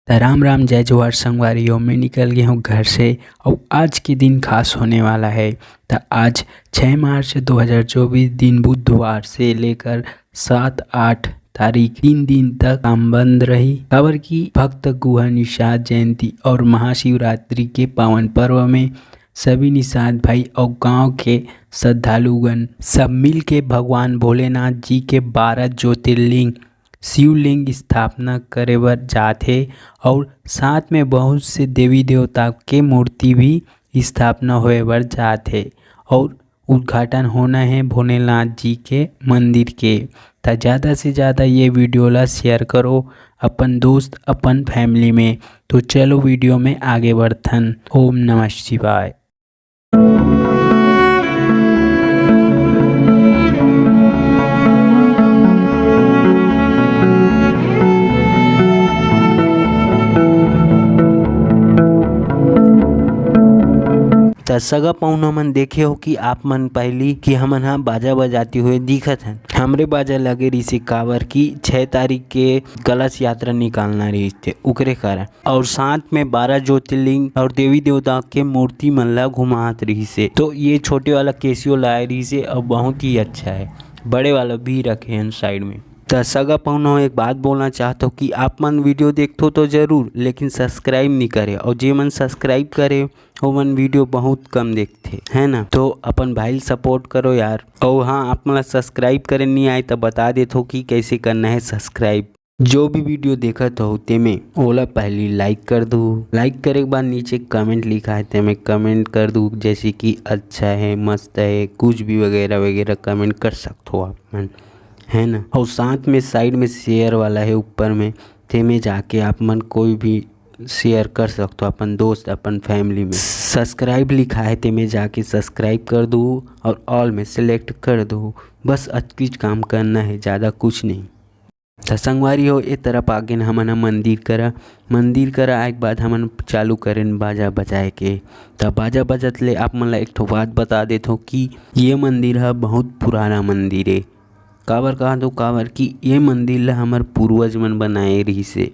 तो राम राम जय जोहार संगवारियों। मैं निकल गया हूँ घर से और आज के दिन खास होने वाला है। तो आज 6 मार्च 2024 दिन बुधवार से लेकर 7-8 तारीख 3 दिन तक काम बंद रही। खबर की भक्त गुहा निषाद जयंती और महाशिवरात्रि के पावन पर्व में सभी निषाद भाई और गांव के श्रद्धालुगण सब मिल के भगवान भोलेनाथ जी के 12 ज्योतिर्लिंग शिवलिंग स्थापना करे बर जाथे और साथ में बहुत से देवी देवता के मूर्ति भी स्थापना होए बर जाथे और उद्घाटन होना है भोलेनाथ जी के मंदिर के। तो ज़्यादा से ज़्यादा ये वीडियो ला शेयर करो अपन दोस्त अपन फैमिली में। तो चलो वीडियो में आगे बढ़थन। ओम नमः शिवाय। त सगा पौना मन देखे हो कि आप मन पहली कि हमन हा बाजा बजाते हुए दिखत हैं। हमरे बाजा लगे रही से कावर की 6 तारीख के कलश यात्रा निकालना रही थे उकरे कारण और साथ में 12 ज्योतिर्लिंग और देवी देवता के मूर्ति मन ला घुमात रही से। तो ये छोटे वाला केसियो लाए रही से और बहुत ही अच्छा है। बड़े वाला भी रखे हैं साइड में। तो सगा पौनो एक बात बोलना चाहता हूँ कि आप मन वीडियो देखते तो ज़रूर लेकिन सब्सक्राइब नहीं करे और जे मन सब्सक्राइब करे वो मन वीडियो बहुत कम देखते है ना। तो अपन भाई सपोर्ट करो यार। और हाँ, आप मन सब्सक्राइब करे नहीं आए तो बता देते हो कि कैसे करना है सब्सक्राइब। जो भी वीडियो देखा तो होते में ओला पहली लाइक कर दो। लाइक करे के बाद नीचे कमेंट लिखा है तो मैं कमेंट कर दूँ जैसे कि अच्छा है मस्त है कुछ भी वगैरह वगैरह कमेंट कर सकते हो आप मन, है ना। और साथ में साइड में शेयर वाला है ऊपर में, ते में जाके आप मन कोई भी शेयर कर सकते हो अपन दोस्त अपन फैमिली में। सब्सक्राइब लिखा है ते में जाके सब्सक्राइब कर दो और ऑल में सिलेक्ट कर दो। बस अचकीच काम करना है, ज़्यादा कुछ नहीं। तो संगवारी हो ए तरफ आगे न हमन मंदिर करा आए के बाद हमन चालू करें बाजा बजाए के। तो बाजा बजत ले आप मन ला एक ठो बात बता देते हो कि ये मंदिर है बहुत पुराना मंदिर है। काबर कहा दो काबर कि ये मंदिर ला हमार पूर्वज मन बनाए रही से,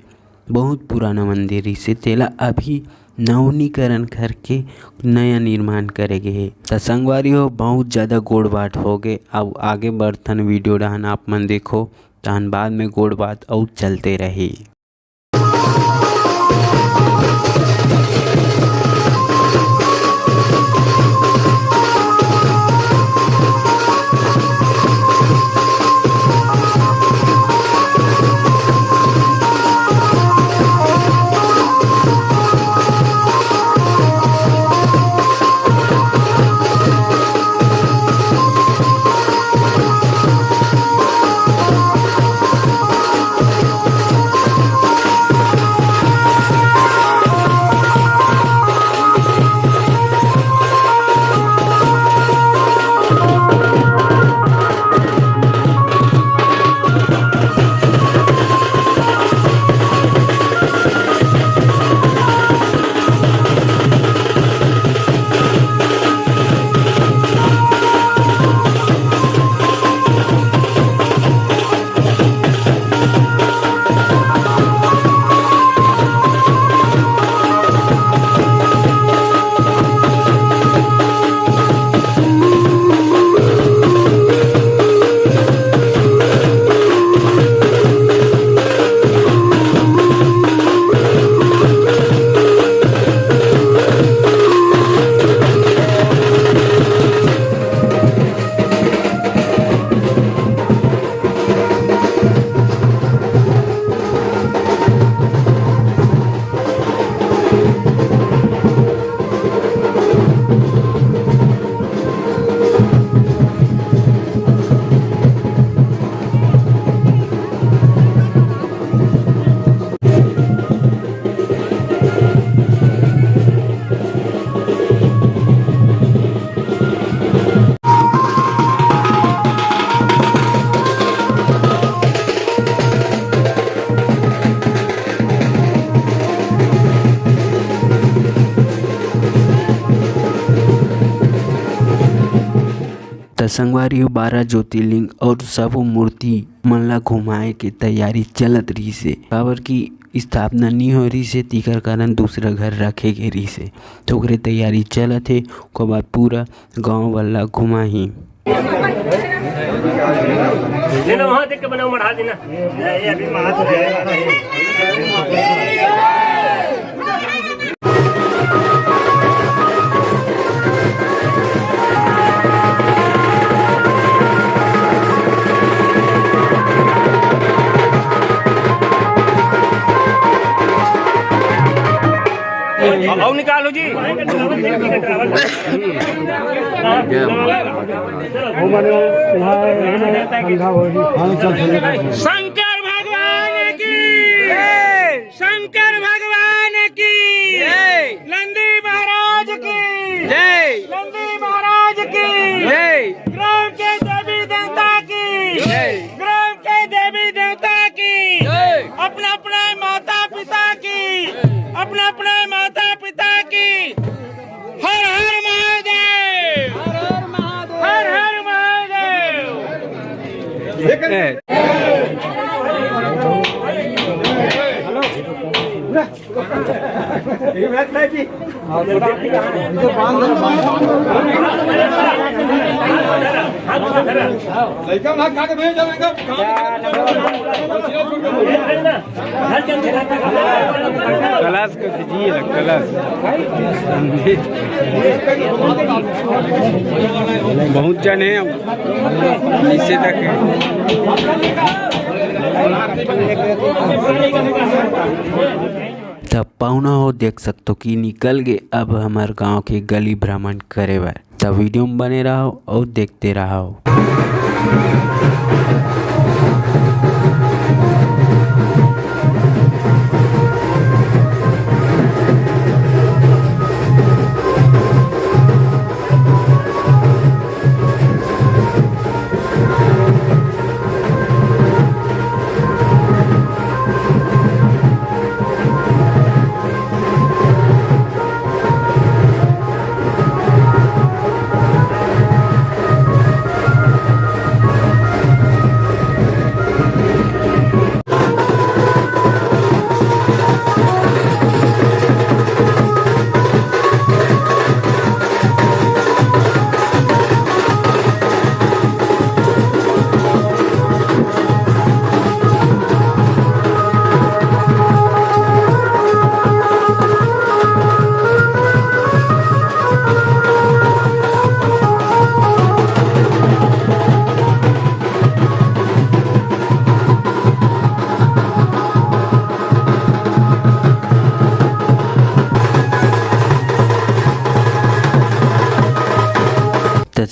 बहुत पुराना मंदिर रही से। तेला अभी नवीनीकरण करके नया निर्माण करे गए है। तो संगवारी हो बहुत ज़्यादा गोड़ बाट हो गए। अब आगे बढ़थन वीडियो रहन आप मन देखो तहन बाद में गोड़ बात और चलते रही। तो संगवारी 12 ज्योतिर्लिंग और सब मूर्ति मन ला घुमाए के तैयारी चलत रही से। काबर की स्थापना नहीं हो रही से तीकर कारण दूसरा घर रखे के रही से तो ओकरे तैयारी चलत है। ओकर बाद पूरा गांव वाला घुमा ही लेना वहाँ देख के बनाओ मढ़ा देना ये अभी मात आओ निकालो जी शंकर भगवान की शंकर भगवान की नंदी महाराज की नंदी महाराज की ग्राम के देवी देवता की ग्राम के देवी देवता की अपने अपने माता पिता की अपने अपने माता पिता की हर हर महादेव हर हर महादेव कलश को दीजिए ना कलश बहुत जन है नीचे तक है। तब पाहुना हो देख सकते हो कि निकल गए अब हमारे गांव के गली भ्रमण करे बार। तब वीडियो में बने रहो और देखते रहो।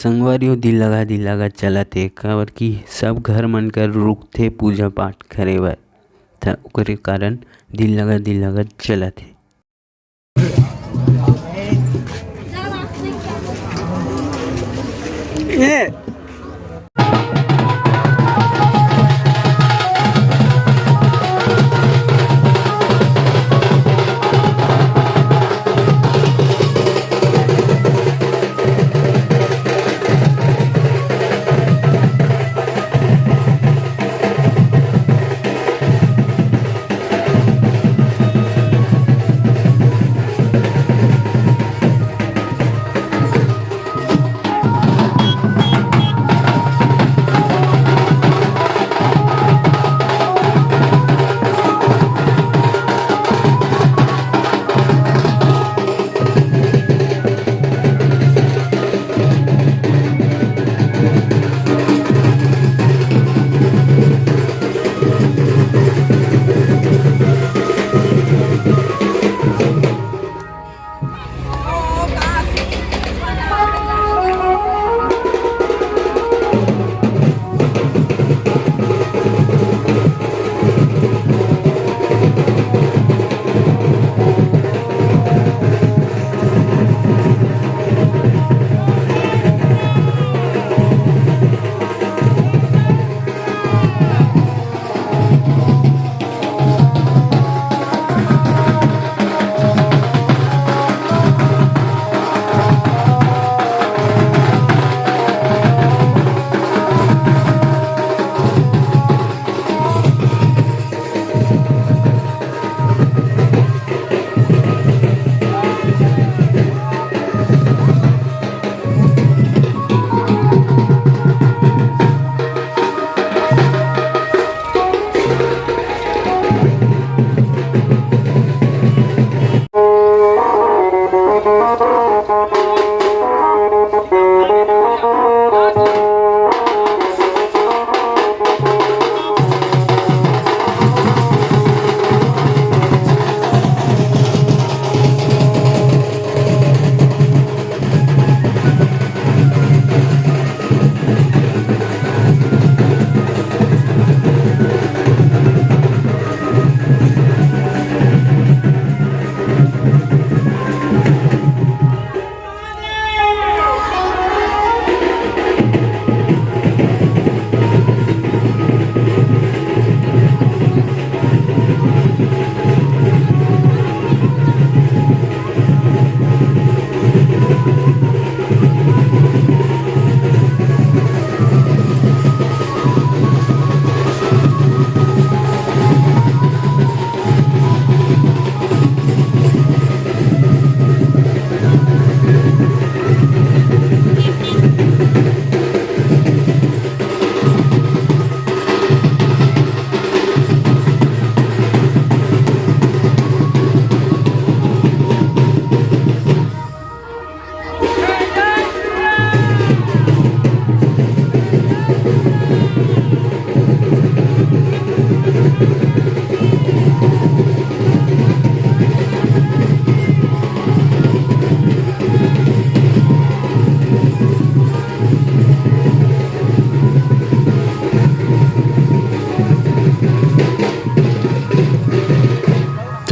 संगवारी हो दिल लगा चलत है काबर कि सब घर मन कर रुकथे पूजा पाठ करे बर त ओकरे कारण दिल लगा चलत है।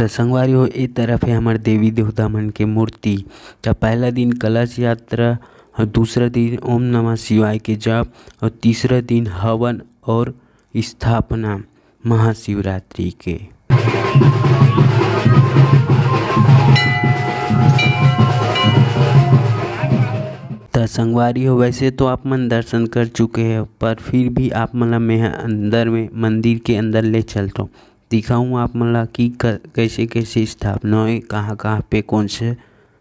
तो संगवारी हो ए तरफ है हमारे देवी देवता मन के मूर्ति। तो पहला दिन कलश यात्रा और दूसरा दिन ओम नमः शिवाय के जाप और तीसरा दिन हवन और स्थापना महाशिवरात्रि के। तो संगवारी हो वैसे तो आप मन दर्शन कर चुके हैं, पर फिर भी आप मतलब मैं अंदर में मंदिर के अंदर ले चलता हूँ, दिखाऊँ आप मतलब कि कैसे कैसे स्थापना है, कहाँ कहाँ पे कौन से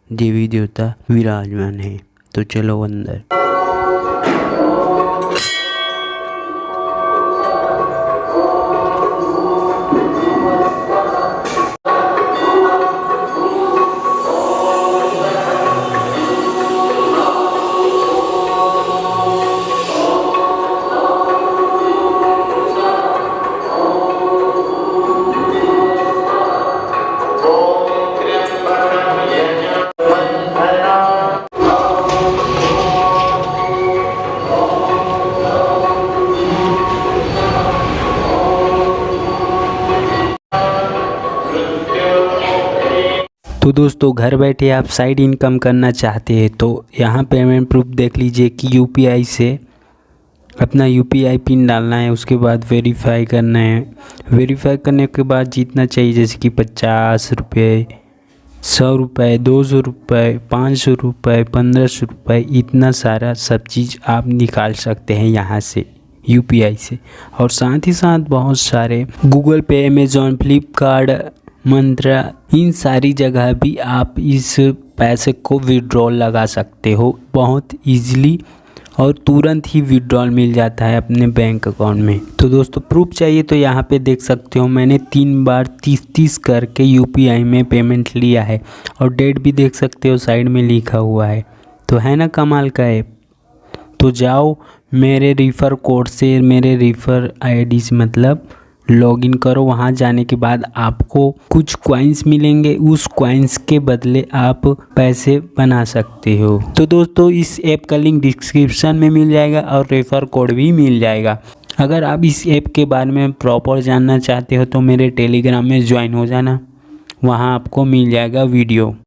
देवी देवता विराजमान है। तो चलो अंदर। तो दोस्तों घर बैठे आप साइड इनकम करना चाहते हैं तो यहाँ पेमेंट प्रूफ देख लीजिए कि यूपीआई से अपना यूपीआई पिन डालना है, उसके बाद वेरीफाई करना है। वेरीफाई करने के बाद जितना चाहिए जैसे कि 50 रुपये, 100 रुपये, 200 रुपये, 500 रुपये, 1500 रुपये, इतना सारा सब चीज़ आप निकाल सकते हैं यहाँ से यूपीआई से। और साथ ही साथ बहुत सारे गूगल पे, अमेज़ॉन, फ्लिपकार्ट, मंत्रा, इन सारी जगह भी आप इस पैसे को विड्रॉल लगा सकते हो बहुत इजीली और तुरंत ही विड्रॉल मिल जाता है अपने बैंक अकाउंट में। तो दोस्तों प्रूफ चाहिए तो यहाँ पे देख सकते हो मैंने 3 बार 30 करके यूपीआई में पेमेंट लिया है और डेट भी देख सकते हो साइड में लिखा हुआ है। तो है ना कमाल का ऐप। तो जाओ मेरे रिफ़र कोड से, मेरे रिफ़र आईडी से मतलब लॉगिन करो। वहाँ जाने के बाद आपको कुछ कॉइन्स मिलेंगे, उस कॉइन्स के बदले आप पैसे बना सकते हो। तो दोस्तों इस ऐप का लिंक डिस्क्रिप्शन में मिल जाएगा और रेफर कोड भी मिल जाएगा। अगर आप इस ऐप के बारे में प्रॉपर जानना चाहते हो तो मेरे टेलीग्राम में ज्वाइन हो जाना, वहाँ आपको मिल जाएगा वीडियो।